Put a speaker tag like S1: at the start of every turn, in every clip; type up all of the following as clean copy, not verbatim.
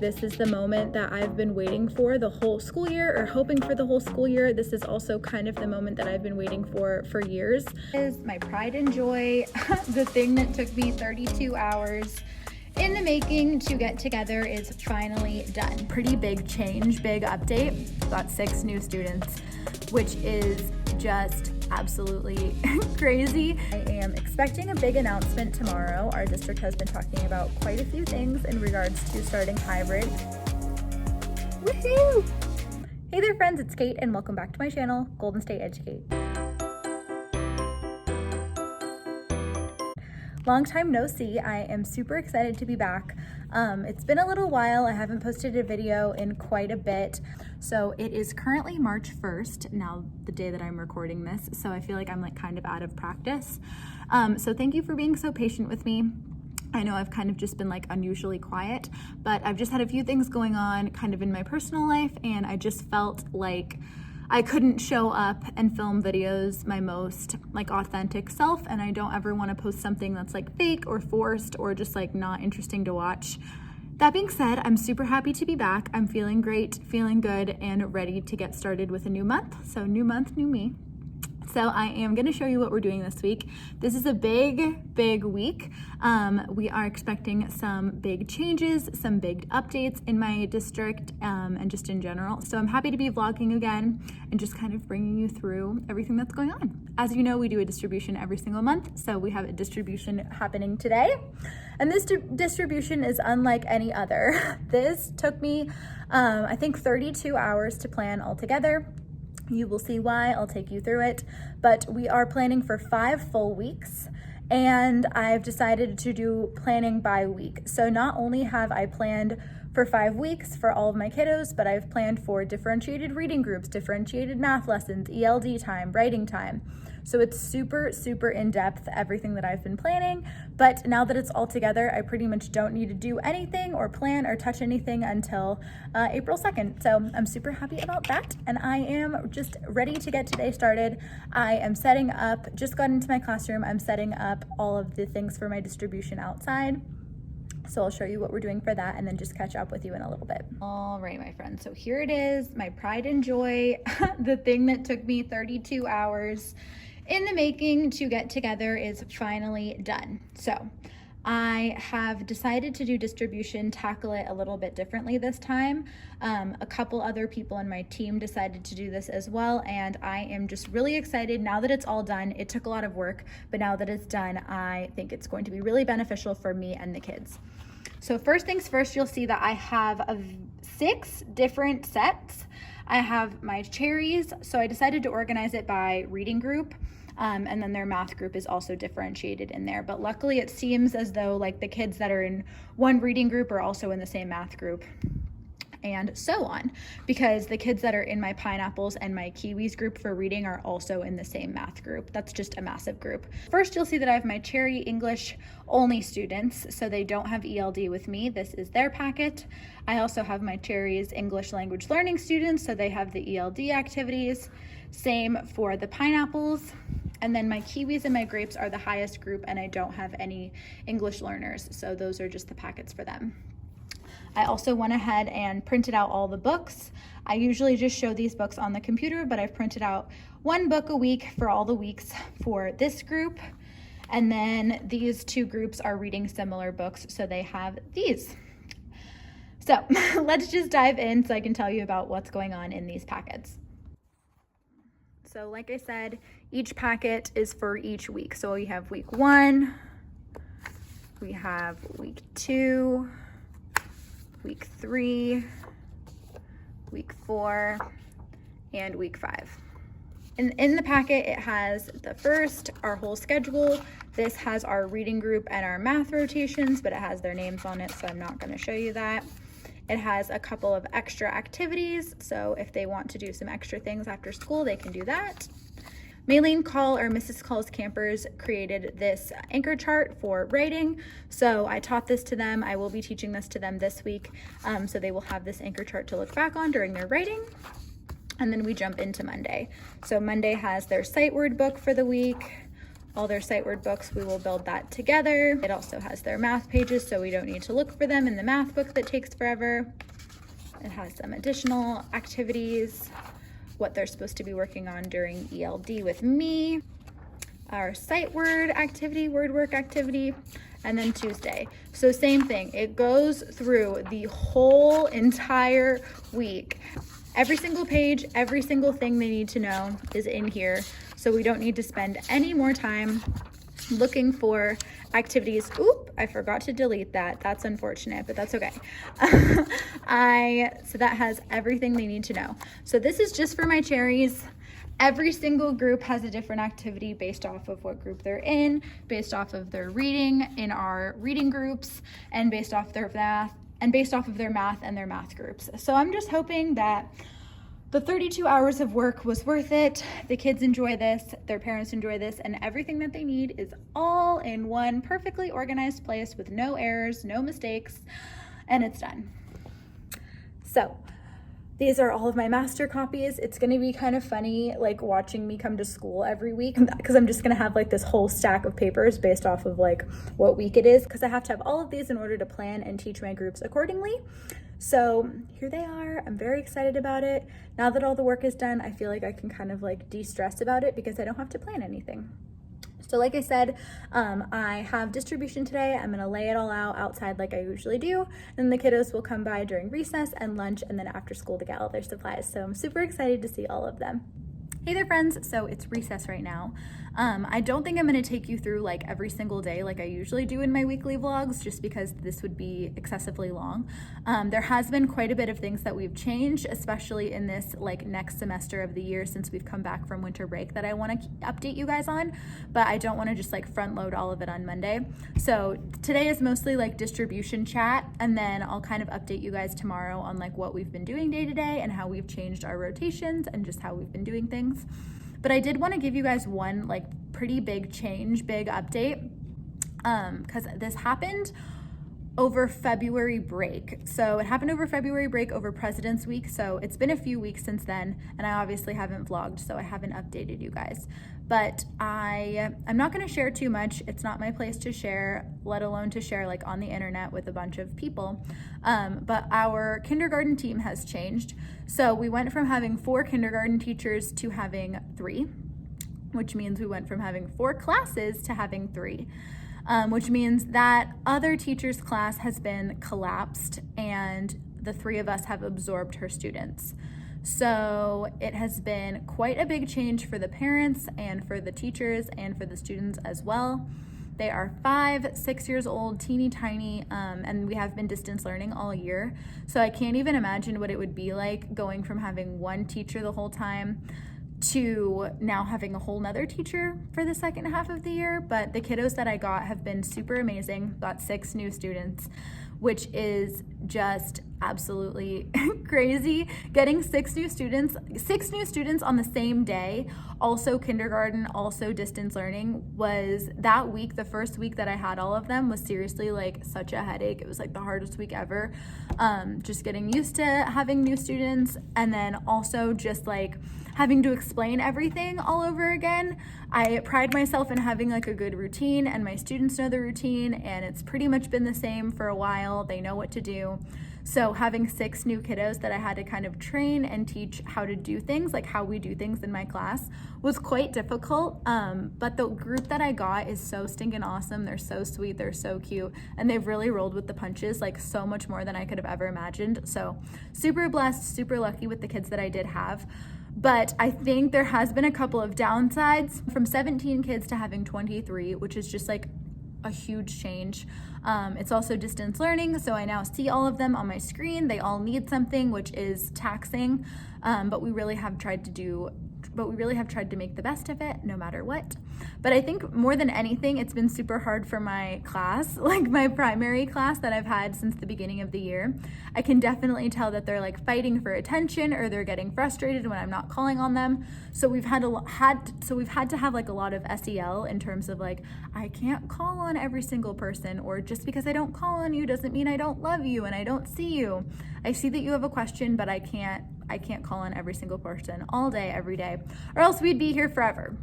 S1: this is the moment that I've been waiting for the whole school year, or hoping for the whole school year. This is also kind of the moment that I've been waiting for years. This is my pride and joy, the thing that took me 32 hours in the making to get together is finally done. Pretty big change, big update. Got 6 new students, which is just absolutely crazy. I am expecting a big announcement tomorrow. Our district has been talking about quite a few things in regards to starting hybrid. Woohoo! Hey there friends, it's Kate and welcome back to my channel, Golden State Educate. Long time no see. I am super excited to be back. It's been a little while. I haven't posted a video in quite a bit. So it is currently March 1st, now the day that I'm recording this. So I feel like I'm like kind of out of practice. So thank you for being so patient with me. I know I've kind of just been like unusually quiet, but I've just had a few things going on kind of in my personal life, and I just felt like I couldn't show up and film videos my most like authentic self, and I don't ever want to post something that's like fake or forced or just like not interesting to watch. That being said, I'm super happy to be back. I'm feeling great, feeling good, and ready to get started with a new month. So new month, new me. So I am going to show you what we're doing this week. This is a big week. We are expecting some big changes, some big updates in my district, and just in general. So I'm happy to be vlogging again and just kind of bringing you through everything that's going on. As you know, we do a distribution every single month. So we have a distribution happening today. And this distribution is unlike any other. This took me, I think 32 hours to plan altogether. You will see why, I'll take you through it, but we are planning for 5 full weeks, and I've decided to do planning by week. So not only have I planned for 5 weeks for all of my kiddos, but I've planned for differentiated reading groups, differentiated math lessons, ELD time, writing time. So it's super in-depth, everything that I've been planning. But now that it's all together, I pretty much don't need to do anything or plan or touch anything until April 2nd. So I'm super happy about that. And I am just ready to get today started. I am setting up, just got into my classroom. I'm setting up all of the things for my distribution outside. So I'll show you what we're doing for that and then just catch up with you in a little bit. All right, my friends. So here it is, my pride and joy, the thing that took me 32 hours in the making to get together is finally done. So I have decided to do distribution, tackle it a little bit differently this time. A couple other people in my team decided to do this as well, and I am just really excited now that it's all done. It took a lot of work, but now that it's done, I think it's going to be really beneficial for me and the kids. So first things first, you'll see that I have 6 different sets. I have my cherries, so I decided to organize it by reading group. And then their math group is also differentiated in there. But luckily it seems as though like the kids that are in one reading group are also in the same math group, and so on, because the kids that are in my pineapples and my kiwis group for reading are also in the same math group. That's just a massive group. First, you'll see that I have my cherry English only students, so they don't have ELD with me. This is their packet. I also have my cherries English language learning students, so they have the ELD activities. Same for the pineapples. And then my kiwis and my grapes are the highest group, and I don't have any English learners, so those are just the packets for them. I also went ahead and printed out all the books. I usually just show these books on the computer, but I've printed out 1 book a week for all the weeks for this group. And then these 2 groups are reading similar books, so they have these. So let's just dive in so I can tell you about what's going on in these packets. So like I said, each packet is for each week. So we have week 1, we have week 2, week 3, week 4, and week 5. And in the packet, it has the first, our whole schedule. This has our reading group and our math rotations, but it has their names on it, so I'm not going to show you that. It has a couple of extra activities, so if they want to do some extra things after school, they can do that. Maylene Call, or Mrs. Call's Campers, created this anchor chart for writing, so I taught this to them. I will be teaching this to them this week, so they will have this anchor chart to look back on during their writing. And then we jump into Monday. So Monday has their sight word book for the week. all their sight word books, we will build that together. It also has their math pages, so we don't need to look for them in the math book that takes forever. It has some additional activities, what they're supposed to be working on during ELD with me, our sight word activity, word work activity, and then Tuesday. So same thing, it goes through the whole entire week. Every single page, every single thing they need to know is in here. So we don't need to spend any more time looking for activities. Oop, I forgot to delete that. That's unfortunate, but that's okay. So that has everything they need to know. So this is just for my cherries. Every single group has a different activity based off of what group they're in, based off of their reading in our reading groups, and based off their math, and based off of their math and their math groups. So I'm just hoping that the 32 hours of work was worth it. The kids enjoy this, their parents enjoy this, and everything that they need is all in one perfectly organized place with no errors, no mistakes, and it's done. So these are all of my master copies. It's gonna be kind of funny, like watching me come to school every week, because I'm just gonna have like this whole stack of papers based off of like what week it is, because I have to have all of these in order to plan and teach my groups accordingly. So here they are. I'm very excited about it. Now that all the work is done, I feel like I can kind of like de-stress about it because I don't have to plan anything. So like I said, I have distribution today. I'm gonna lay it all out outside like I usually do. And the kiddos will come by during recess and lunch and then after school to get all their supplies. So I'm super excited to see all of them. Hey there friends, so it's recess right now. I don't think I'm gonna take you through like every single day like I usually do in my weekly vlogs, just because this would be excessively long. There has been quite a bit of things that we've changed, especially in this like next semester of the year since we've come back from winter break, that I wanna update you guys on, but I don't wanna just like front load all of it on Monday. So today is mostly like distribution chat, and then I'll kind of update you guys tomorrow on like what we've been doing day to day and how we've changed our rotations and just how we've been doing things. But I did want to give you guys one like pretty big change, big update, because this happened over February break. So it happened over February break, over President's Week. So it's been a few weeks since then, and I obviously haven't vlogged, so I haven't updated you guys. But I'm not gonna share too much. It's not my place to share, let alone to share like on the internet with a bunch of people. But our kindergarten team has changed. So we went from having 4 kindergarten teachers to having 3, which means we went from having 4 classes to having 3. Which means that other teacher's class has been collapsed and the 3 of us have absorbed her students. So it has been quite a big change for the parents and for the teachers and for the students as well. They are 5, 6 years old, teeny tiny, and we have been distance learning all year. So I can't even imagine what it would be like going from having one teacher the whole time to now having a whole nother teacher for the second half of the year. But the kiddos that I got have been super amazing. Got 6 new students, which is just absolutely crazy. Getting 6 new students on the same day, also kindergarten, also distance learning, was that week, the first week that I had all of them, was seriously like such a headache. It was like the hardest week ever. Just getting used to having new students, and then also just like having to explain everything all over again. I pride myself in having like a good routine, and my students know the routine, and it's pretty much been the same for a while. They know what to do. So having 6 new kiddos that I had to kind of train and teach how to do things, like how we do things in my class, was quite difficult. But the group that I got is so stinking awesome. They're so sweet, they're so cute, and they've really rolled with the punches, like so much more than I could have ever imagined. So super blessed, super lucky with the kids that I did have. But I think there has been a couple of downsides, from 17 kids to having 23, which is just like a huge change. It's also distance learning, so I now see all of them on my screen. They all need something, which is taxing, but we really have tried to make the best of it no matter what. But I think more than anything, it's been super hard for my class, like my primary class that I've had since the beginning of the year. I can definitely tell that they're like fighting for attention, or they're getting frustrated when I'm not calling on them. So we've had to have like a lot of SEL in terms of like, I can't call on every single person, or just because I don't call on you doesn't mean I don't love you and I don't see you. I see that you have a question, but I can't call on every single person all day, every day, or else we'd be here forever.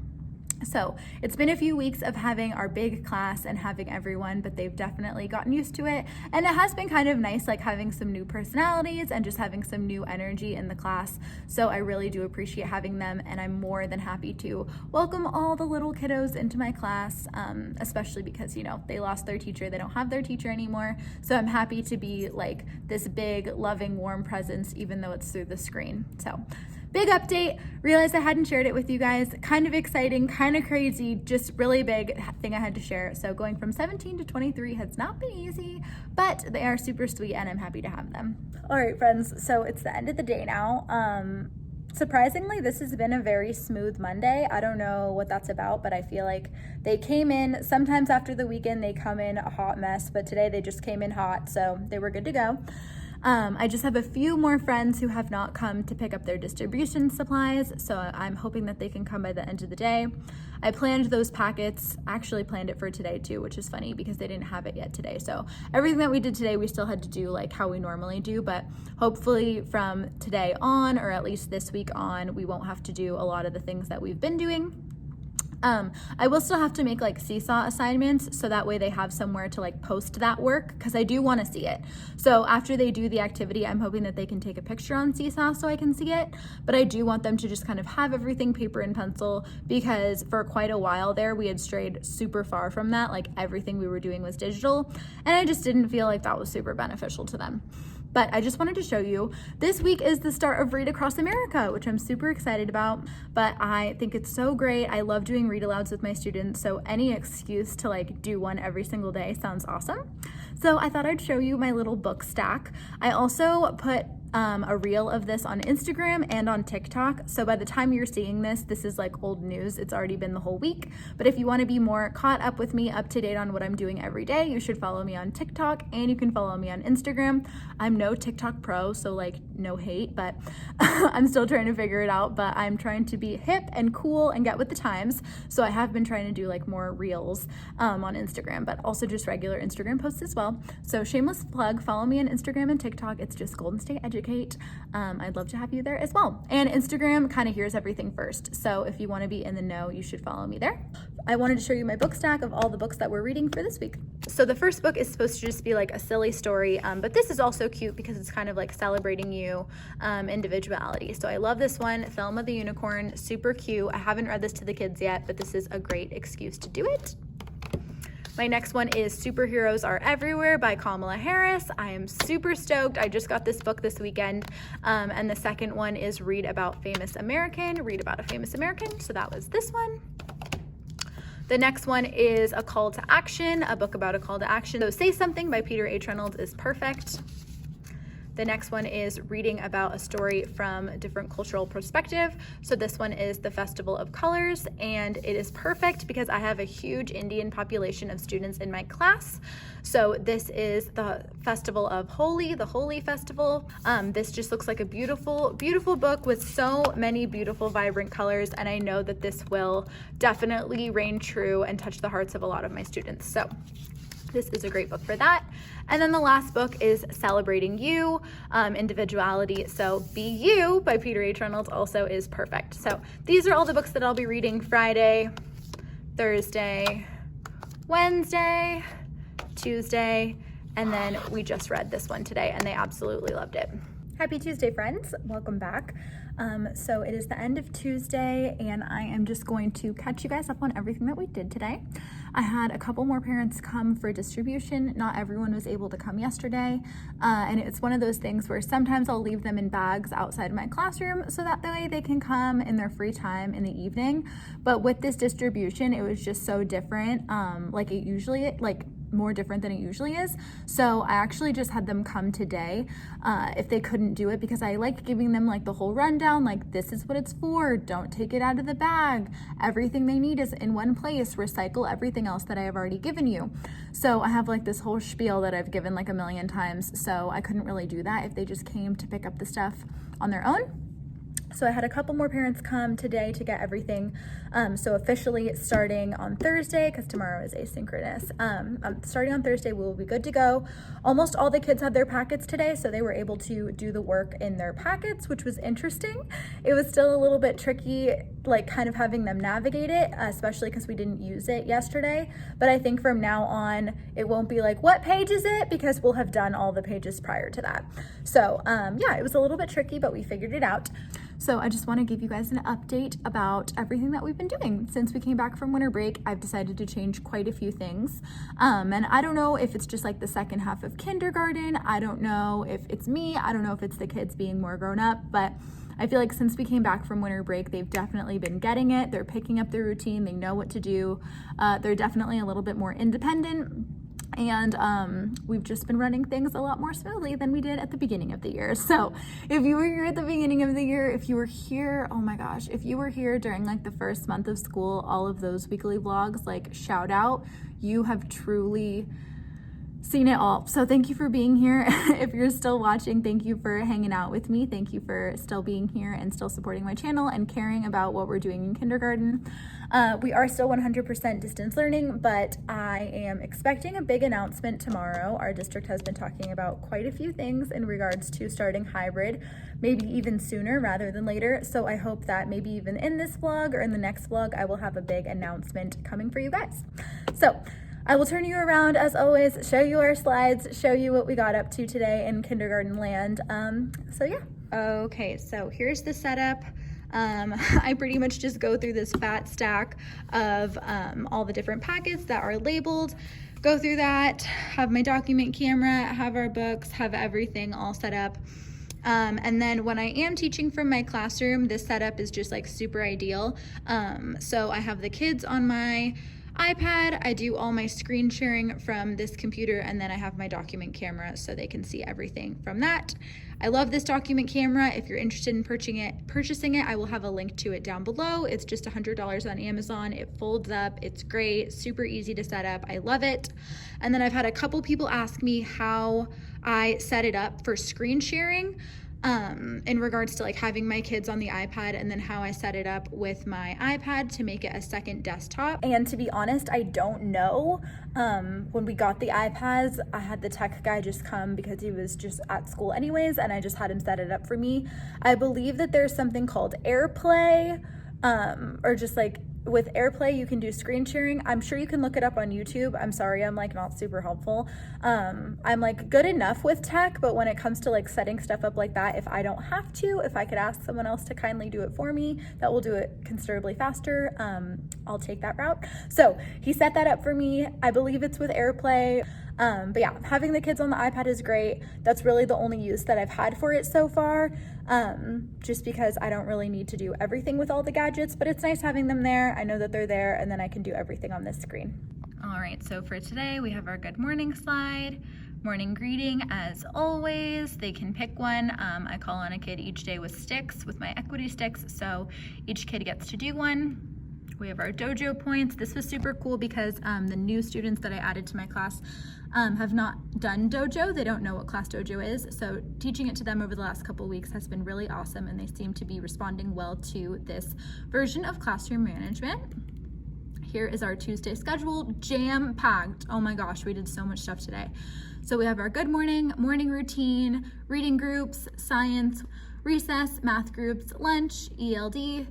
S1: So it's been a few weeks of having our big class and having everyone, but they've definitely gotten used to it. And it has been kind of nice, like having some new personalities and just having some new energy in the class. So I really do appreciate having them, and I'm more than happy to welcome all the little kiddos into my class, especially because, you know, they lost their teacher, they don't have their teacher anymore. So I'm happy to be like this big, loving, warm presence, even though it's through the screen. So big update, realized I hadn't shared it with you guys. Kind of exciting, kind of crazy, just really big thing I had to share. So going from 17 to 23 has not been easy, but they are super sweet and I'm happy to have them. All right, friends, so it's the end of the day now. Surprisingly, this has been a very smooth Monday. I don't know what that's about, but I feel like they came in, sometimes after the weekend, they come in a hot mess, but today they just came in hot, so they were good to go. I just have a few more friends who have not come to pick up their distribution supplies, so I'm hoping that they can come by the end of the day. I planned those packets, actually planned it for today too, which is funny because they didn't have it yet today. So everything that we did today, we still had to do like how we normally do, but hopefully from today on, or at least this week on, we won't have to do a lot of the things that we've been doing. I will still have to make like seesaw assignments, so that way they have somewhere to like post that work, because I do want to see it. So after they do the activity, I'm hoping that they can take a picture on seesaw so I can see it, but I do want them to just kind of have everything paper and pencil, because for quite a while there we had strayed super far from that. Like everything we were doing was digital, and I just didn't feel like that was super beneficial to them. But I just wanted to show you, this week is the start of Read Across America, which I'm super excited about, but I think it's so great. I love doing read alouds with my students, so any excuse to like do one every single day sounds awesome. So I thought I'd show you my little book stack. I also put a reel of this on Instagram and on TikTok. So by the time you're seeing this, this is like old news. It's already been the whole week. But if you want to be more caught up with me, up to date on what I'm doing every day, you should follow me on TikTok and you can follow me on Instagram. I'm no TikTok pro, so like no hate, but I'm still trying to figure it out. But I'm trying to be hip and cool and get with the times. So I have been trying to do like more reels on Instagram, but also just regular Instagram posts as well. So shameless plug, follow me on Instagram and TikTok. It's just Golden State Educate. I'd love to have you there as well. And Instagram kind of hears everything first. So if you want to be in the know, you should follow me there. I wanted to show you my book stack of all the books that we're reading for this week. So the first book is supposed to just be like a silly story, but this is also cute because it's kind of like celebrating you, individuality. So I love this one, Thelma the Unicorn, super cute. I haven't read this to the kids yet, but this is a great excuse to do it. My next one is Superheroes Are Everywhere by Kamala Harris. I am super stoked. I just got this book this weekend. And the second one is Read About a Famous American. So that was this one. The next one is A Call to Action, a book about a call to action. So Say Something by Peter H. Reynolds is perfect. The next one is reading about a story from a different cultural perspective. So this one is The Festival of Colors, and it is perfect because I have a huge Indian population of students in my class. So this is the Festival of Holi, the Holi Festival. This just looks like a beautiful, beautiful book with so many beautiful, vibrant colors, and I know that this will definitely reign true and touch the hearts of a lot of my students. So this is a great book for that. And then the last book is Celebrating You, Individuality. So Be You by Peter H. Reynolds also is perfect. So these are all the books that I'll be reading Friday, Thursday, Wednesday, Tuesday, and then we just read this one today and they absolutely loved it. Happy Tuesday, friends. Welcome back. So it is the end of Tuesday and I am just going to catch you guys up on everything that we did today. I had a couple more parents come for distribution. Not everyone was able to come yesterday. And it's one of those things where sometimes I'll leave them in bags outside my classroom so that way they can come in their free time in the evening. But with this distribution, it was just so different. More different than it usually is. So I actually just had them come today if they couldn't do it, because I like giving them like the whole rundown, like this is what it's for, don't take it out of the bag, everything they need is in one place, recycle everything else that I have already given you. So I have like this whole spiel that I've given like a million times, so I couldn't really do that if they just came to pick up the stuff on their own. So I had a couple more parents come today to get everything. So officially starting on Thursday, because tomorrow is asynchronous, starting on Thursday, we will be good to go. Almost all the kids had their packets today, so they were able to do the work in their packets, which was interesting. It was still a little bit tricky, like kind of having them navigate it, especially because we didn't use it yesterday. But I think from now on, it won't be like, what page is it? Because we'll have done all the pages prior to that. So yeah, it was a little bit tricky, but we figured it out. So I just want to give you guys an update about everything that we've been doing. Since we came back from winter break, I've decided to change quite a few things. And I don't know if it's just like the second half of kindergarten. I don't know if it's me. I don't know if it's the kids being more grown up, but I feel like since we came back from winter break, they've definitely been getting it. They're picking up their routine. They know what to do. They're definitely a little bit more independent. And we've just been running things a lot more smoothly than we did at the beginning of the year. So if you were here at the beginning of the year, if you were here, oh my gosh, if you were here during like the first month of school, all of those weekly vlogs, like shout out, you have truly seen it all. So thank you for being here. If you're still watching, thank you for hanging out with me. Thank you for still being here and still supporting my channel and caring about what we're doing in kindergarten. We are still 100% distance learning, but I am expecting a big announcement tomorrow. Our district has been talking about quite a few things in regards to starting hybrid, maybe even sooner rather than later. So I hope that maybe even in this vlog or in the next vlog, I will have a big announcement coming for you guys. So I will turn you around as always, show you our slides, show you what we got up to today in kindergarten land. So yeah. Okay, so here's the setup. I pretty much just go through this fat stack of all the different packets that are labeled, go through that, have my document camera, have our books, have everything all set up. And then when I am teaching from my classroom, this setup is just like super ideal. So I have the kids on my iPad, I do all my screen sharing from this computer, and then I have my document camera so they can see everything from that. I love this document camera. If you're interested in purchasing it, I will have a link to it down below. It's just $100 on Amazon. It folds up, it's great, super easy to set up. I love it. And then I've had a couple people ask me how I set it up for screen sharing. In regards to like having my kids on the iPad, and then how I set it up with my iPad to make it a second desktop. And to be honest, I don't know. When we got the iPads, I had the tech guy just come because he was just at school anyways, and I just had him set it up for me. I believe that there's something called AirPlay, or just like with AirPlay, you can do screen sharing. I'm sure you can look it up on YouTube. I'm sorry, I'm like not super helpful. I'm like good enough with tech, but when it comes to like setting stuff up like that, if I don't have to, if I could ask someone else to kindly do it for me, that will do it considerably faster. I'll take that route. So he set that up for me. I believe it's with AirPlay. But yeah, having the kids on the iPad is great. That's really the only use that I've had for it so far, just because I don't really need to do everything with all the gadgets, but it's nice having them there. I know that they're there, and then I can do everything on this screen. All right, so for today, we have our good morning slide, morning greeting as always. They can pick one. I call on a kid each day with sticks, with my equity sticks, so each kid gets to do one. We have our dojo points. This was super cool because the new students that I added to my class have not done dojo. They don't know what class dojo is. So teaching it to them over the last couple weeks has been really awesome, and they seem to be responding well to this version of classroom management. Here is our Tuesday schedule, jam-packed. Oh my gosh, we did so much stuff today. So we have our good morning routine, reading groups, science, recess, math groups, lunch, ELD.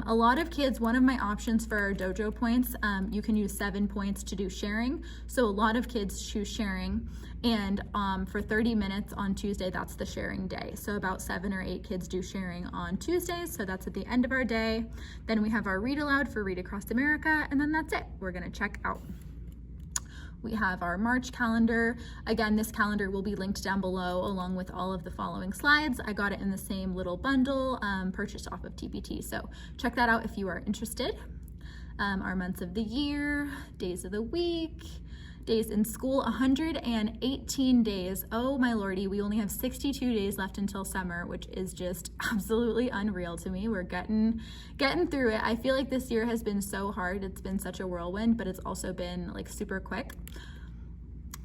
S1: A lot of kids, one of my options for our dojo points, you can use 7 points to do sharing. So a lot of kids choose sharing, and for 30 minutes on Tuesday, that's the sharing day. So about 7 or 8 kids do sharing on Tuesdays. So that's at the end of our day. Then we have our read aloud for Read Across America, and then that's it. We're gonna check out. We have our March calendar. Again, this calendar will be linked down below along with all of the following slides. I got it in the same little bundle purchased off of TPT. So check that out if you are interested. Our months of the year, days of the week, days in school, 118 days. Oh my lordy, we only have 62 days left until summer, which is just absolutely unreal to me. We're getting through it. I feel like this year has been so hard. It's been such a whirlwind, but it's also been like super quick.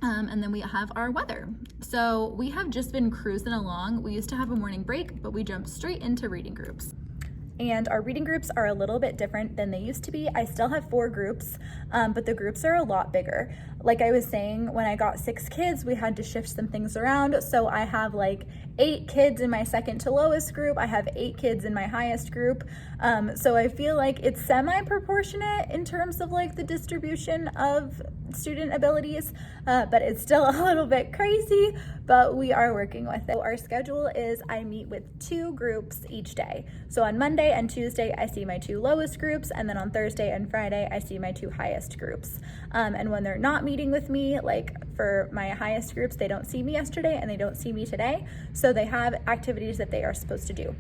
S1: And then we have our weather. So we have just been cruising along. We used to have a morning break, but we jumped straight into reading groups. And our reading groups are a little bit different than they used to be. I still have 4 groups, but the groups are a lot bigger. Like I was saying, when I got 6 kids, we had to shift some things around. So I have like 8 kids in my second to lowest group. I have 8 kids in my highest group. So I feel like it's semi-proportionate in terms of like the distribution of student abilities, but it's still a little bit crazy, but we are working with it. So our schedule is I meet with 2 groups each day. So on Monday and Tuesday, I see my 2 lowest groups, and then on Thursday and Friday, I see my 2 highest groups. And when they're not meeting with me, like for my highest groups, they don't see me yesterday and they don't see me today. So they have activities that they are supposed to do.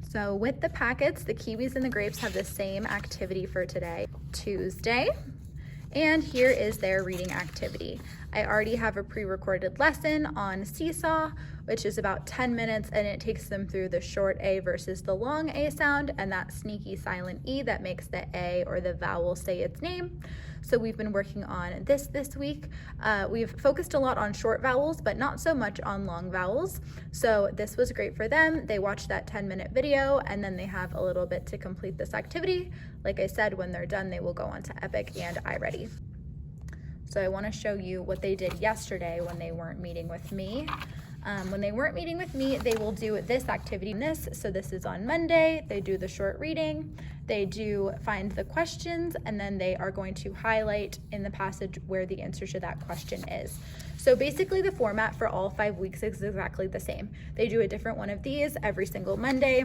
S1: So with the packets, the kiwis and the grapes have the same activity for today, Tuesday. And here is their reading activity. I already have a pre-recorded lesson on Seesaw, which is about 10 minutes, and it takes them through the short A versus the long A sound and that sneaky silent E that makes the A or the vowel say its name. So we've been working on this week. We've focused a lot on short vowels, but not so much on long vowels. So this was great for them. They watched that 10-minute video, and then they have a little bit to complete this activity. Like I said, when they're done, they will go on to Epic and iReady. So I want to show you what they did yesterday when they weren't meeting with me. When they weren't meeting with me, they will do this activity. So this is on Monday. They do the short reading. They do find the questions, and then they are going to highlight in the passage where the answer to that question is. So basically the format for all 5 weeks is exactly the same. They do a different one of these every single Monday.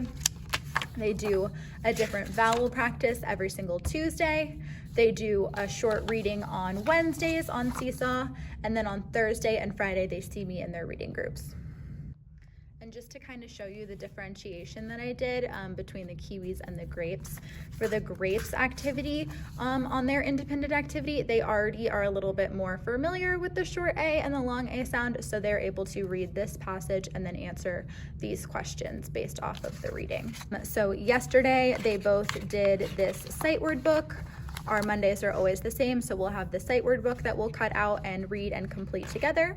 S1: They do a different vowel practice every single Tuesday. They do a short reading on Wednesdays on Seesaw, and then on Thursday and Friday, they see me in their reading groups. And just to kind of show you the differentiation that I did between the kiwis and the grapes, for the grapes activity, on their independent activity, they already are a little bit more familiar with the short A and the long A sound, so they're able to read this passage and then answer these questions based off of the reading. So yesterday, they both did this sight word book. Our Mondays are always the same, so we'll have the sight word book that we'll cut out and read and complete together.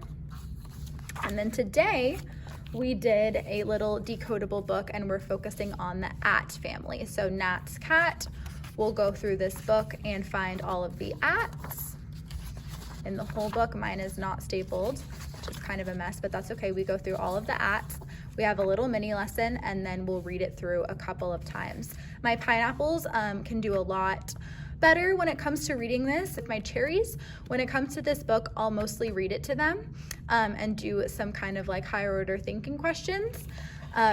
S1: And then today, we did a little decodable book, and we're focusing on the at family. So Nat's cat will go through this book and find all of the ats in the whole book. Mine is not stapled, which is kind of a mess, but that's okay. We go through all of the ats. We have a little mini lesson, and then we'll read it through a couple of times. My pineapples can do a lot better when it comes to reading this. With my cherries, when it comes to this book, I'll mostly read it to them and do some kind of like higher order thinking questions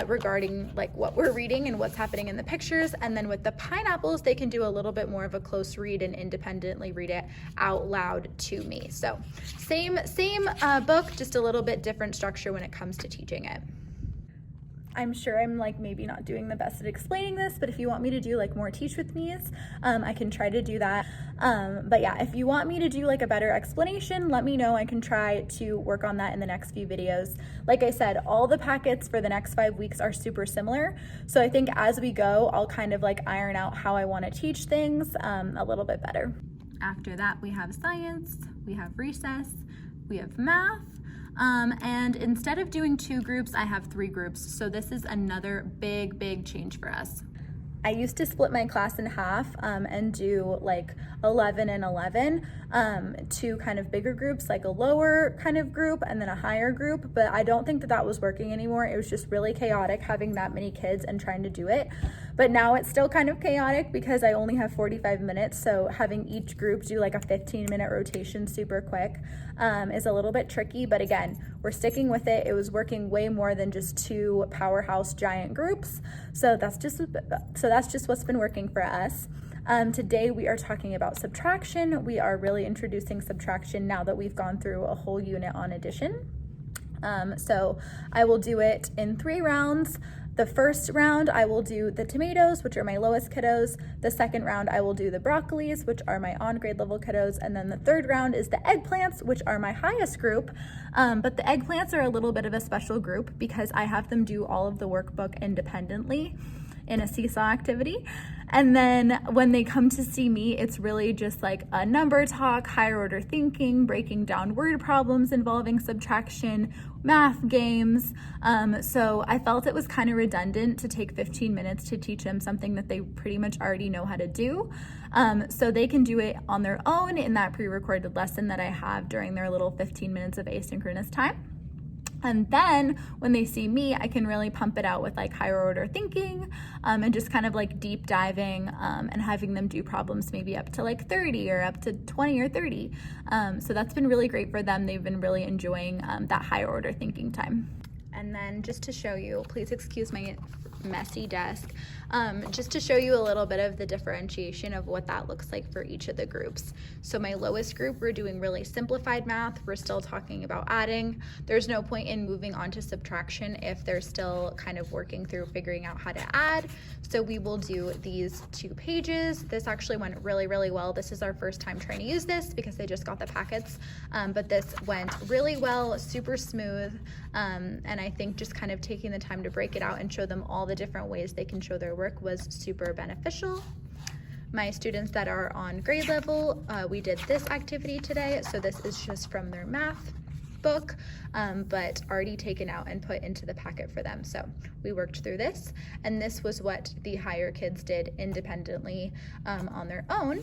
S1: regarding like what we're reading and what's happening in the pictures. And then with the pineapples, they can do a little bit more of a close read and independently read it out loud to me. So same book, just a little bit different structure when it comes to teaching it. I'm sure I'm like maybe not doing the best at explaining this, but if you want me to do like more teach with me's, I can try to do that. But yeah, if you want me to do like a better explanation, let me know. I can try to work on that in the next few videos. Like I said, all the packets for the next 5 weeks are super similar. So I think as we go, I'll kind of like iron out how I want to teach things a little bit better. After that, we have science, we have recess, we have math. And instead of doing 2 groups, I have 3 groups. So this is another big change for us. I used to split my class in half and do like 11 and 11, 2 kind of bigger groups, like a lower kind of group and then a higher group, but I don't think that that was working anymore. It was just really chaotic having that many kids and trying to do it. But now it's still kind of chaotic because I only have 45 minutes, so having each group do like a 15-minute rotation super quick is a little bit tricky, but again, we're sticking with it. It was working way more than just 2 powerhouse giant groups, so that's just what's been working for us. Today we are talking about subtraction. We are really introducing subtraction now that we've gone through a whole unit on addition. So I will do it in 3 rounds. The first round, I will do the tomatoes, which are my lowest kiddos. The second round, I will do the broccolis, which are my on-grade level kiddos. And then the third round is the eggplants, which are my highest group. But the eggplants are a little bit of a special group because I have them do all of the workbook independently. in a seesaw activity. And then when they come to see me, it's really just like a number talk, higher order thinking, breaking down word problems involving subtraction, math games. So I felt it was kind of redundant to take 15 minutes to teach them something that they pretty much already know how to do. So they can do it on their own in that pre-recorded lesson that I have during their little 15 minutes of asynchronous time. And then when they see me, I can really pump it out with like higher order thinking, and just kind of like deep diving, and having them do problems maybe up to like 30 or up to 20 or 30. So that's been really great for them. They've been really enjoying that higher order thinking time. And then just to show you, please excuse my messy desk, just to show you a little bit of the differentiation of what that looks like for each of the groups. So my lowest group, we're doing really simplified math. We're still talking about adding. There's no point in moving on to subtraction if they're still kind of working through figuring out how to add. So we will do these 2 pages. This actually went really, really well. This is our first time trying to use this because they just got the packets, but this went really well, super smooth. And I think just kind of taking the time to break it out and show them all the different ways they can show their work was super beneficial. My students that are on grade level, we did this activity today. So this is just from their math book, but already taken out and put into the packet for them. So we worked through this, and this was what the higher kids did independently on their own.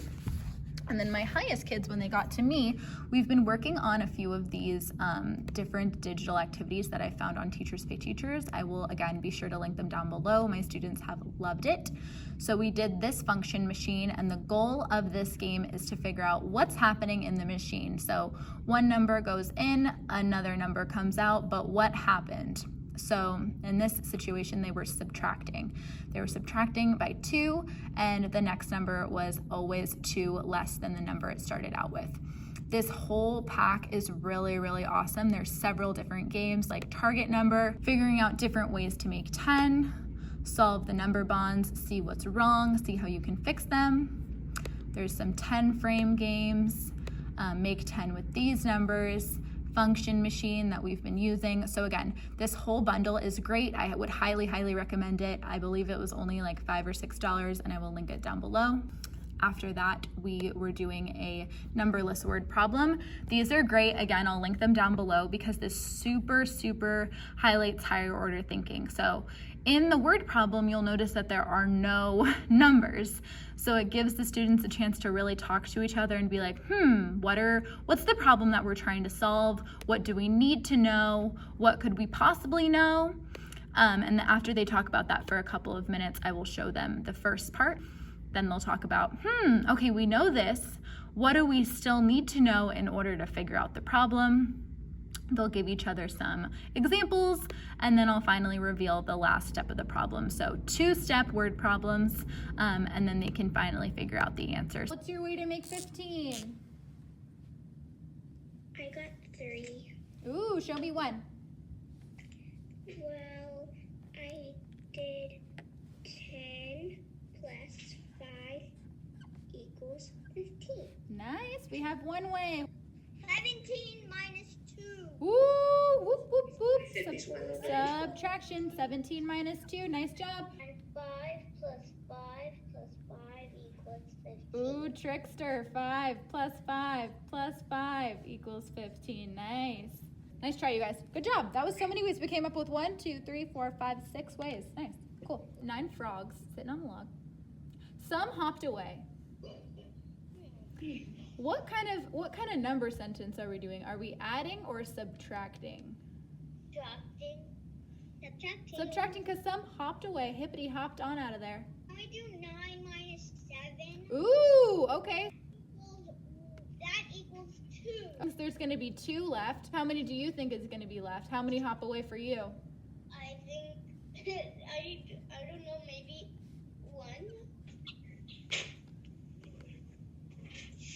S1: And then my highest kids, when they got to me, we've been working on a few of these different digital activities that I found on Teachers Pay Teachers. I will, again, be sure to link them down below. My students have loved it. So we did this function machine, and the goal of this game is to figure out what's happening in the machine. So one number goes in, another number comes out, but what happened? So in this situation, they were subtracting. They were subtracting by 2, and the next number was always 2 less than the number it started out with. This whole pack is really, really awesome. There's several different games like target number, figuring out different ways to make 10, solve the number bonds, see what's wrong, see how you can fix them. There's some 10 frame games, make 10 with these numbers, function machine that we've been using. So again, this whole bundle is great. I would highly, highly recommend it. I believe it was only like $5 or $6, and I will link it down below. After that, we were doing a numberless word problem. These are great. Again, I'll link them down below because this super, super highlights higher order thinking. So in the word problem, you'll notice that there are no numbers. So it gives the students a chance to really talk to each other and be like, what's the problem that we're trying to solve? What do we need to know? What could we possibly know? And then after they talk about that for a couple of minutes, I will show them the first part. Then they'll talk about, okay, we know this. What do we still need to know in order to figure out the problem? They'll give each other some examples, and then I'll finally reveal the last step of the problem. So 2-step word problems, and then they can finally figure out the answers. What's your way to make 15?
S2: I got 3.
S1: Ooh, show me one.
S2: Well, I did 10 plus 5 equals 15.
S1: Nice, we have one way.
S2: 17 minus 2.
S1: Ooh, whoop, whoop, whoop. Subtraction, 17 minus 2, nice job.
S2: And 5 plus 5 plus 5 equals 15.
S1: Ooh, trickster, 5 plus 5 plus 5 equals 15, nice. Nice try, you guys. Good job. That was so many ways. We came up with 1, 2, 3, 4, 5, 6 ways. Nice, cool. 9 frogs sitting on the log. Some hopped away. What kind of number sentence are we doing? Are we adding or subtracting? Subtracting, because some hopped away. Hippity hopped on out of there.
S2: Can we do 9 minus 7?
S1: Ooh, okay.
S2: That equals 2.
S1: There's going to be 2 left. How many do you think is going to be left? How many hop away for you?
S2: I think, I don't know, maybe 1.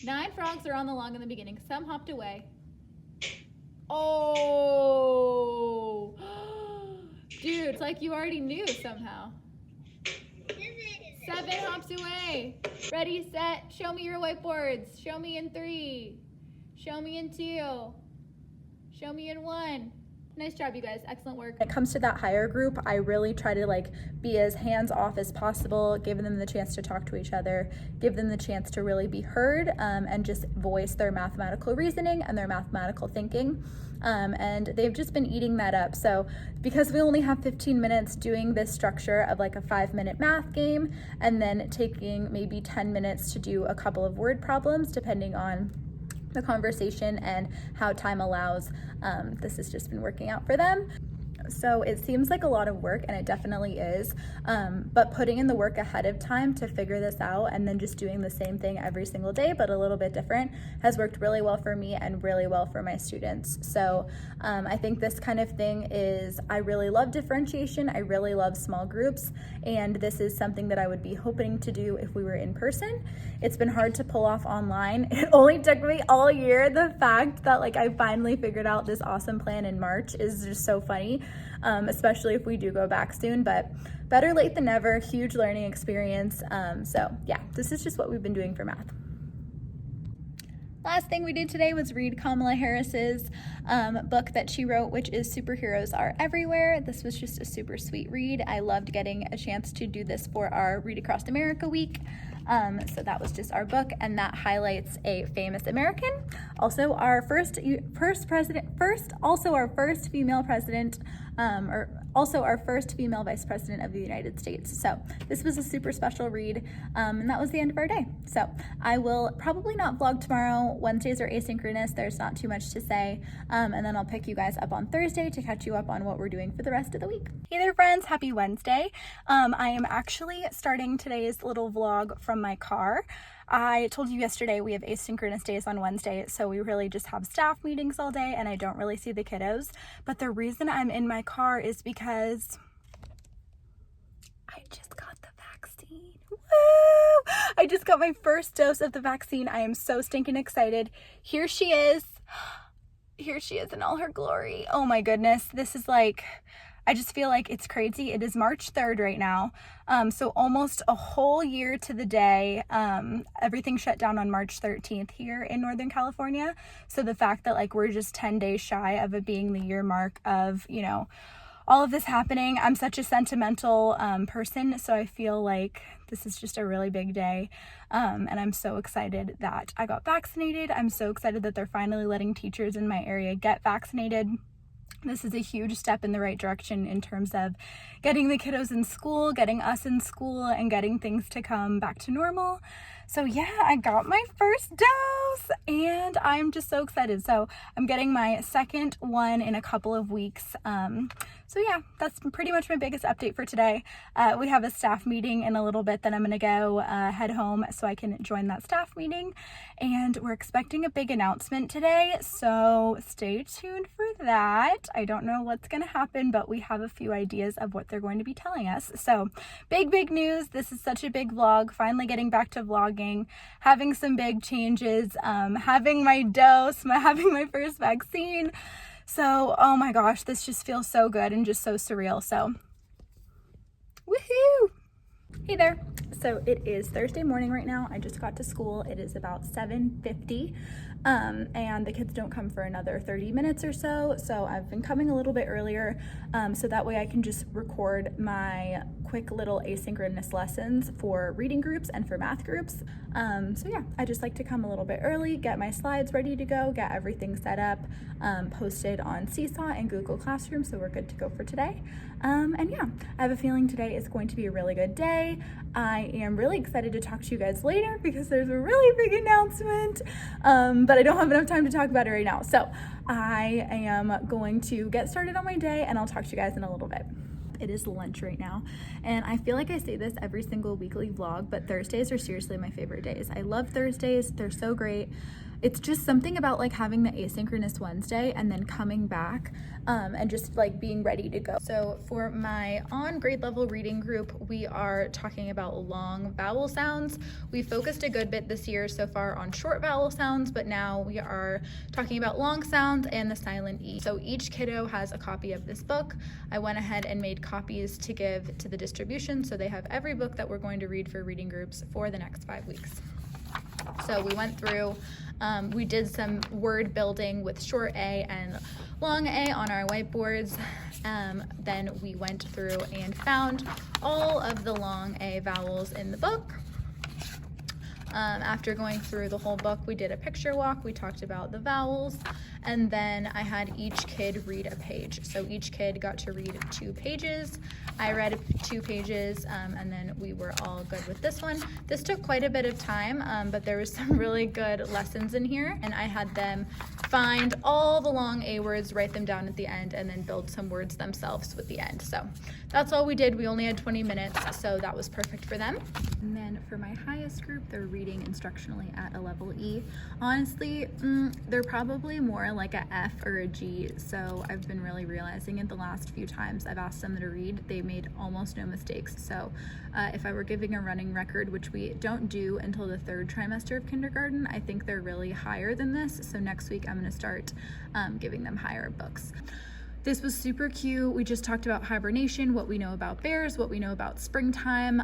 S1: 9 frogs are on the log in the beginning. Some hopped away. Oh, dude, it's like you already knew somehow. 7 hops away. Ready, set, show me your whiteboards. Show me in 3. Show me in 2. Show me in 1. Nice job, you guys. Excellent work. When it comes to that higher group, I really try to like be as hands-off as possible, giving them the chance to talk to each other, give them the chance to really be heard, and just voice their mathematical reasoning and their mathematical thinking. And they've just been eating that up. So because we only have 15 minutes, doing this structure of like a 5-minute math game and then taking maybe 10 minutes to do a couple of word problems depending on the conversation and how time allows, this has just been working out for them. So it seems like a lot of work, and it definitely is, but putting in the work ahead of time to figure this out and then just doing the same thing every single day but a little bit different has worked really well for me and really well for my students. So I think this kind of thing is, I really love differentiation, I really love small groups, and this is something that I would be hoping to do if we were in person. It's been hard to pull off online. It only took me all year. The fact that like I finally figured out this awesome plan in March is just so funny. Especially if we do go back soon, but better late than never. Huge learning experience. So yeah, this is just what we've been doing for math. Last thing we did today was read Kamala Harris's book that she wrote, which is Superheroes Are Everywhere. This was just a super sweet read. I loved getting a chance to do this for our Read Across America week. So that was just our book, and that highlights a famous American, also our first female president, or also our first female vice president of the United States. So this was a super special read, and that was the end of our day. So I will probably not vlog tomorrow. Wednesdays are asynchronous. There's not too much to say, and then I'll pick you guys up on Thursday to catch you up on what we're doing for the rest of the week. Hey there, friends. Happy Wednesday. I am actually starting today's little vlog from my car. I told you yesterday we have asynchronous days on Wednesday, so we really just have staff meetings all day and I don't really see the kiddos. But the reason I'm in my car is because I just got the vaccine. Woo! I just got my first dose of the vaccine. I am so stinking excited. Here she is. Here she is in all her glory. Oh my goodness. This is like, I just feel like it's crazy. It is March 3rd right now. So almost a whole year to the day. Everything shut down on March 13th here in Northern California. So the fact that like we're just 10 days shy of it being the year mark of, you know, all of this happening. I'm such a sentimental person, so I feel like this is just a really big day. And I'm so excited that I got vaccinated. I'm so excited that they're finally letting teachers in my area get vaccinated. This is a huge step in the right direction in terms of getting the kiddos in school, getting us in school, and getting things to come back to normal. So yeah, I got my first dose and I'm just so excited. So I'm getting my second one in a couple of weeks. So yeah, that's pretty much my biggest update for today. We have a staff meeting in a little bit, then I'm gonna go head home so I can join that staff meeting. And we're expecting a big announcement today, so stay tuned for that. I don't know what's gonna happen, but we have a few ideas of what they're going to be telling us. So big news. This is such a big vlog, finally getting back to vlogging, having some big changes, having my dose, having my first vaccine. So, oh my gosh, this just feels so good and just so surreal. So, woohoo! Hey there. So it is Thursday morning right now. I just got to school. It is about 7:50, and the kids don't come for another 30 minutes or so. So I've been coming a little bit earlier, so that way I can just record my quick little asynchronous lessons for reading groups and for math groups. So yeah, I just like to come a little bit early, get my slides ready to go, get everything set up, posted on Seesaw and Google Classroom, so we're good to go for today. And yeah, I have a feeling today is going to be a really good day. I am really excited to talk to you guys later because there's a really big announcement, but I don't have enough time to talk about it right now. So I am going to get started on my day and I'll talk to you guys in a little bit. It is lunch right now, and I feel like I say this every single weekly vlog, but Thursdays are seriously my favorite days. I love Thursdays. They're so great. It's just something about like having the asynchronous Wednesday and then coming back and just like being ready to go. So for my on grade level reading group, we are talking about long vowel sounds. We focused a good bit this year so far on short vowel sounds, but now we are talking about long sounds and the silent E. So each kiddo has a copy of this book. I went ahead and made copies to give to the distribution, so they have every book that we're going to read for reading groups for the next 5 weeks. So we went through, we did some word building with short A and long A on our whiteboards. Then we went through and found all of the long A vowels in the book. After going through the whole book, we did a picture walk. We talked about the vowels, and then I had each kid read a page. So each kid got to read 2 pages. I read 2 pages, and then we were all good with this one. This took quite a bit of time, but there was some really good lessons in here, and I had them find all the long A words, write them down at the end, and then build some words themselves with the end. So that's all we did. We only had 20 minutes, so that was perfect for them. And then for my highest group, they're reading instructionally at a level E. Honestly, they're probably more like a F or a G, so I've been really realizing it the last few times I've asked them to read, they made almost no mistakes. So if I were giving a running record, which we don't do until the 3rd trimester of kindergarten, I think they're really higher than this. So next week I'm going to start giving them higher books. This was super cute. We just talked about hibernation, what we know about bears, what we know about springtime,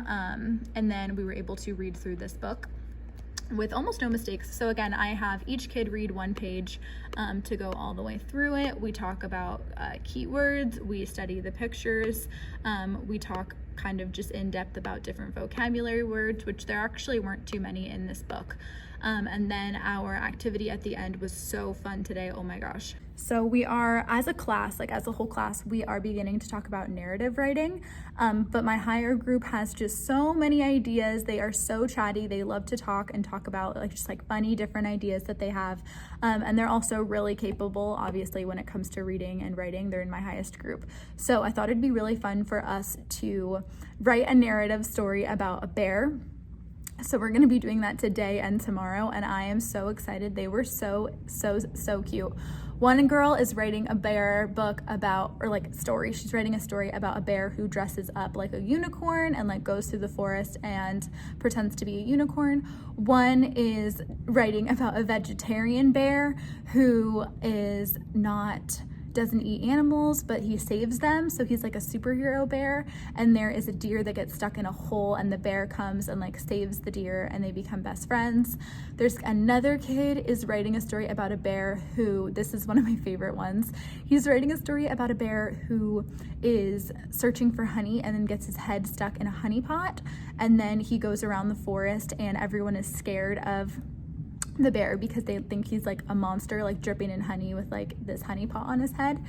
S1: and then we were able to read through this book with almost no mistakes. So again, I have each kid read 1 page to go all the way through it. We talk about keywords, we study the pictures, we talk kind of just in depth about different vocabulary words, which there actually weren't too many in this book. And then our activity at the end was so fun today, oh my gosh. So we are, as a class, like as a whole class, we are beginning to talk about narrative writing, but my higher group has just so many ideas. They are so chatty. They love to talk and talk about like just like funny different ideas that they have, and they're also really capable, obviously, when it comes to reading and writing. They're in my highest group. So I thought it'd be really fun for us to write a narrative story about a bear. So we're going to be doing that today and tomorrow, and I am so excited. They were so cute. One girl is writing a bear book about, or like story, she's writing a story about a bear who dresses up like a unicorn and like goes through the forest and pretends to be a unicorn. One is writing about a vegetarian bear who doesn't eat animals, but he saves them, so he's like a superhero bear. And there is a deer that gets stuck in a hole, and the bear comes and like saves the deer, and they become best friends. There's another kid is writing a story about a bear who, this is one of my favorite ones, he's writing a story about a bear who is searching for honey and then gets his head stuck in a honey pot, and then he goes around the forest and everyone is scared of the bear because they think he's like a monster, like dripping in honey with like this honey pot on his head.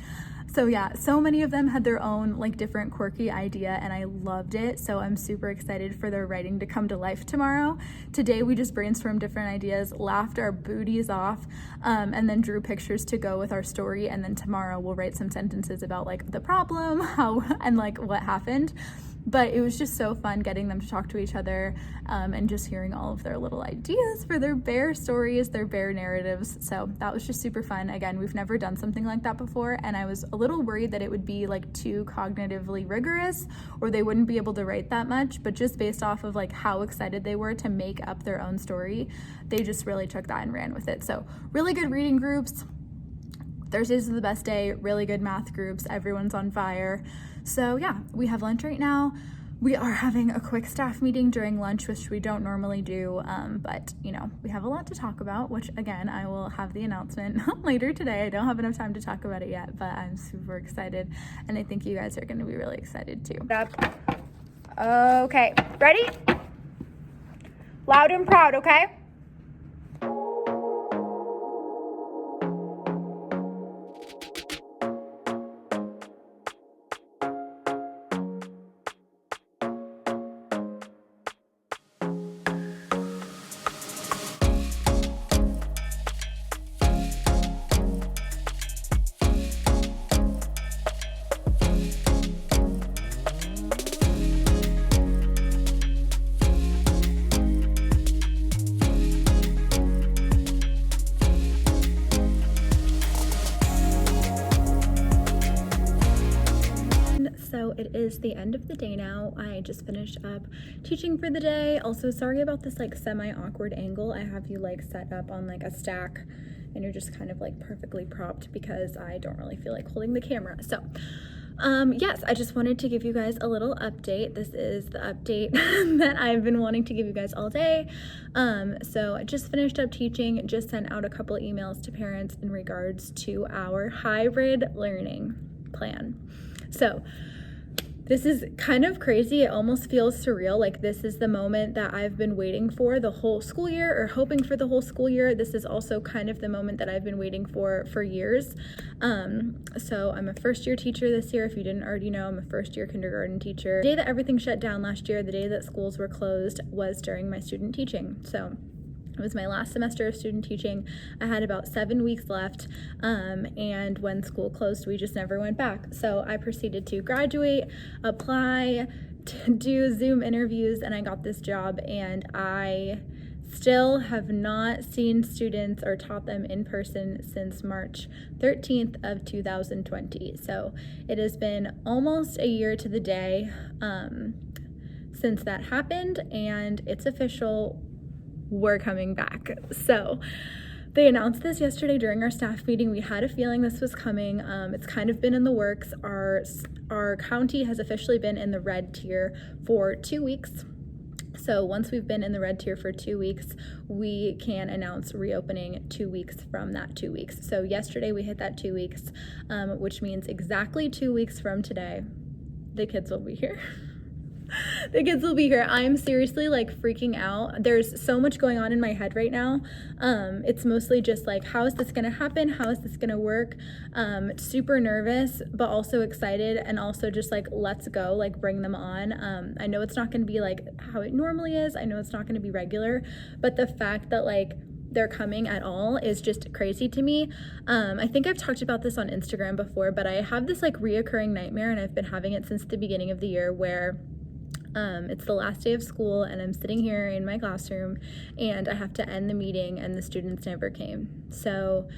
S1: So yeah, so many of them had their own like different quirky idea, and I loved it. So I'm super excited for their writing to come to life tomorrow. Today we just brainstormed different ideas, laughed our booties off, and then drew pictures to go with our story. And then tomorrow we'll write some sentences about like the problem, how, and like what happened. But it was just so fun getting them to talk to each other, and just hearing all of their little ideas for their bear stories, their bear narratives. So that was just super fun. Again, we've never done something like that before, and I was a little worried that it would be like too cognitively rigorous or they wouldn't be able to write that much, but just based off of like how excited they were to make up their own story, they just really took that and ran with it. So really good reading groups. Thursdays is the best day, really good math groups, everyone's on fire. So yeah, we have lunch right now. We are having a quick staff meeting during lunch, which we don't normally do, but you know, we have a lot to talk about, which again, I will have the announcement later today. I don't have enough time to talk about it yet, but I'm super excited, and I think you guys are gonna be really excited too. Okay, ready? Loud and proud, okay? So it is the end of the day now. I just finished up teaching for the day. Also, sorry about this like semi-awkward angle. I have you like set up on like a stack and you're just kind of like perfectly propped because I don't really feel like holding the camera. So Yes, I just wanted to give you guys a little update. This is the update that I've been wanting to give you guys all day. So I just finished up teaching, just sent out a couple of emails to parents in regards to our hybrid learning plan. So this is kind of crazy. It almost feels surreal. Like this is the moment that I've been waiting for the whole school year, or hoping for the whole school year. This is also kind of the moment that I've been waiting for years. So I'm a first year teacher this year. If you didn't already know, I'm a first year kindergarten teacher. The day that everything shut down last year, the day that schools were closed, was during my student teaching. So it was my last semester of student teaching. I had about 7 weeks left, and when school closed, we just never went back. So I proceeded to graduate, apply, to do Zoom interviews, and I got this job, and I still have not seen students or taught them in person since March 13th of 2020. So it has been almost a year to the day since that happened, and it's official. We're coming back. So they announced this yesterday during our staff meeting. We had a feeling this was coming. It's kind of been in the works. Our county has officially been in the red tier for 2 weeks. So once we've been in the red tier for 2 weeks, we can announce reopening 2 weeks from that 2 weeks. So yesterday we hit that 2 weeks, which means exactly 2 weeks from today, the kids will be here. The kids will be here. I'm seriously like freaking out. There's so much going on in my head right now. It's mostly just like, how is this gonna happen? How is this gonna work? Super nervous, but also excited, and also just like, let's go, like bring them on. I know it's not gonna be like how it normally is. I know it's not gonna be regular, but the fact that like they're coming at all is just crazy to me. I think I've talked about this on Instagram before, but I have this like reoccurring nightmare, and I've been having it since the beginning of the year, where it's the last day of school and I'm sitting here in my classroom and I have to end the meeting and the students never came. So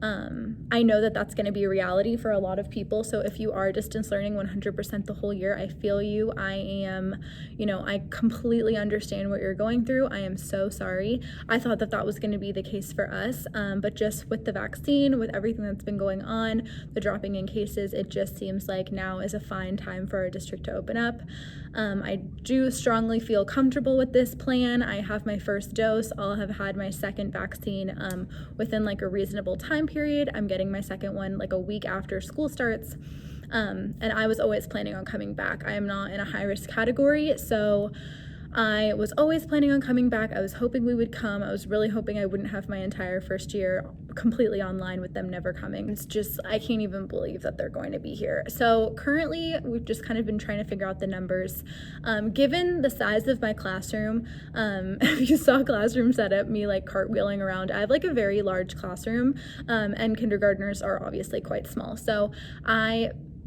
S1: I know that that's going to be a reality for a lot of people. So if you are distance learning 100% the whole year, I feel you. I am, I completely understand what you're going through. I am so sorry. I thought that that was going to be the case for us. But just with the vaccine, with everything that's been going on, the dropping in cases, it just seems like now is a fine time for our district to open up. I do strongly feel comfortable with this plan. I have my first dose. I'll have had my second vaccine within like a reasonable time period. I'm getting my second one like a week after school starts. And I was always planning on coming back. I am not in a high risk category, so I was always planning on coming back. I was hoping we would come. I was really hoping I wouldn't have my entire first year completely online with them never coming. It's just, I can't even believe that they're going to be here. So currently we've just kind of been trying to figure out the numbers. Given the size of my classroom, if you saw classroom setup, me like cartwheeling around, I have like a very large classroom, and kindergartners are obviously quite small. So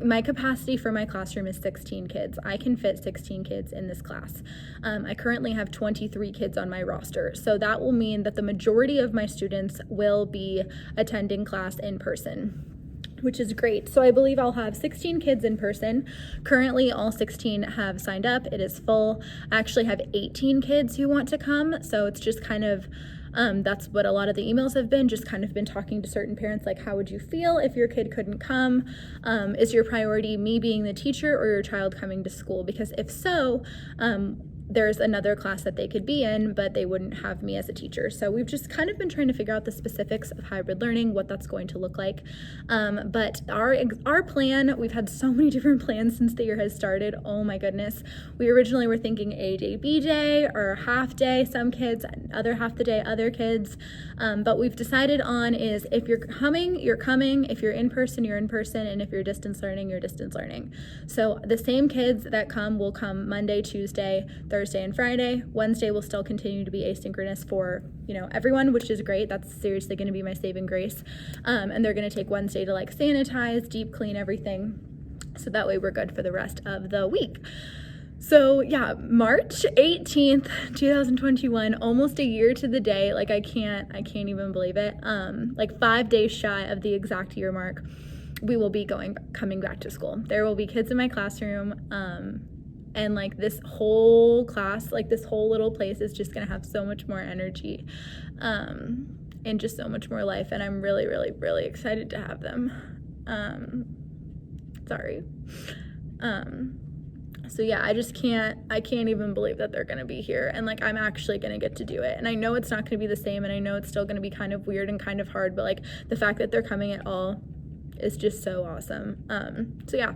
S1: my capacity for my classroom is 16 kids. I can fit 16 kids in this class. I currently have 23 kids on my roster. So that will mean that the majority of my students will be attending class in person, which is great. So I believe I'll have 16 kids in person. Currently, all 16 have signed up. It is full. I actually have 18 kids who want to come. So it's just kind of, that's what a lot of the emails have been, just kind of been talking to certain parents, like, how would you feel if your kid couldn't come? Is your priority me being the teacher or your child coming to school? Because if so, there's another class that they could be in, but they wouldn't have me as a teacher. So we've just kind of been trying to figure out the specifics of hybrid learning, what that's going to look like. But our plan, we've had so many different plans since the year has started. Oh my goodness. We originally were thinking A day, B day, or half day, some kids, other half the day, other kids. But we've decided on is if you're coming, you're coming. If you're in person, you're in person. And if you're distance learning, you're distance learning. So the same kids that come will come Monday, Tuesday, Thursday, and Friday. Wednesday will still continue to be asynchronous for, everyone, which is great. That's seriously going to be my saving grace. And they're going to take Wednesday to like sanitize, deep clean everything. So that way we're good for the rest of the week. So yeah, March 18th, 2021, almost a year to the day. Like I can't even believe it. Like 5 days shy of the exact year mark, we will be coming back to school. There will be kids in my classroom. And like this whole class, like this whole little place is just gonna have so much more energy, and just so much more life. And I'm really, really, really excited to have them. Sorry. So yeah, I can't even believe that they're gonna be here, and like I'm actually gonna get to do it. And I know it's not gonna be the same, and I know it's still gonna be kind of weird and kind of hard, but like the fact that they're coming at all is just so awesome. So yeah,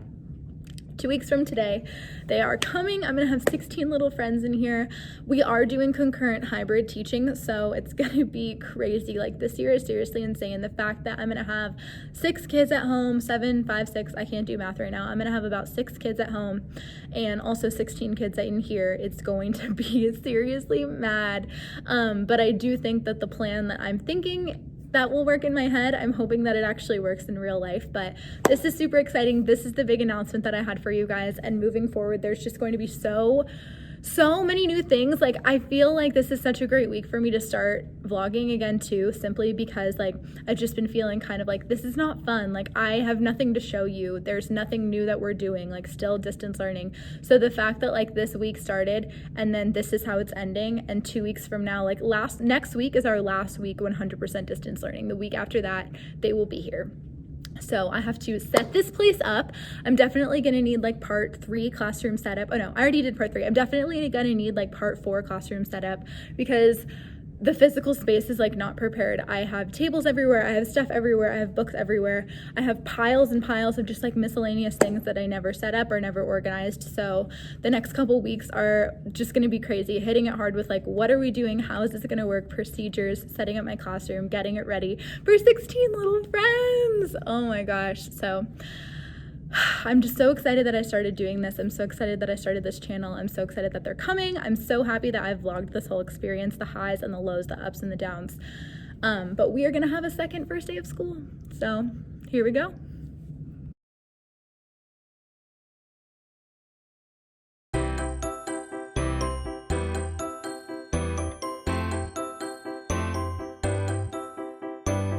S1: 2 weeks from today, they are coming. I'm gonna have 16 little friends in here. We are doing concurrent hybrid teaching, so it's gonna be crazy. Like this year is seriously insane. The fact that I'm gonna have 6 kids at home, 7, 5, 6, I can't do math right now. I'm gonna have about 6 kids at home and also 16 kids in here. It's going to be seriously mad. But I do think that the plan that I'm thinking that will work in my head. I'm hoping that it actually works in real life, but this is super exciting. This is the big announcement that I had for you guys, and moving forward, there's just going to be so many new things. Like I feel like this is such a great week for me to start vlogging again too, simply because like I've just been feeling kind of like this is not fun. Like I have nothing to show you. There's nothing new that we're doing, like still distance learning. So the fact that like this week started and then this is how it's ending, and 2 weeks from now, like next week is our last week 100% distance learning. The week after that, they will be here. So I have to set this place up. I'm definitely gonna need like part 3 classroom setup. Oh no, I already did part 3. I'm definitely gonna need like part 4 classroom setup because the physical space is like not prepared. I have tables everywhere, I have stuff everywhere, I have books everywhere, I have piles and piles of just like miscellaneous things that I never set up or never organized. So the next couple weeks are just gonna be crazy, hitting it hard with like what are we doing, how is this gonna work, procedures, setting up my classroom, getting it ready for 16 little friends. Oh my gosh. So I'm just so excited that I started doing this. I'm so excited that I started this channel. I'm so excited that they're coming. I'm so happy that I've vlogged this whole experience, the highs and the lows, the ups and the downs. But we are gonna have a second first day of school. So here we go.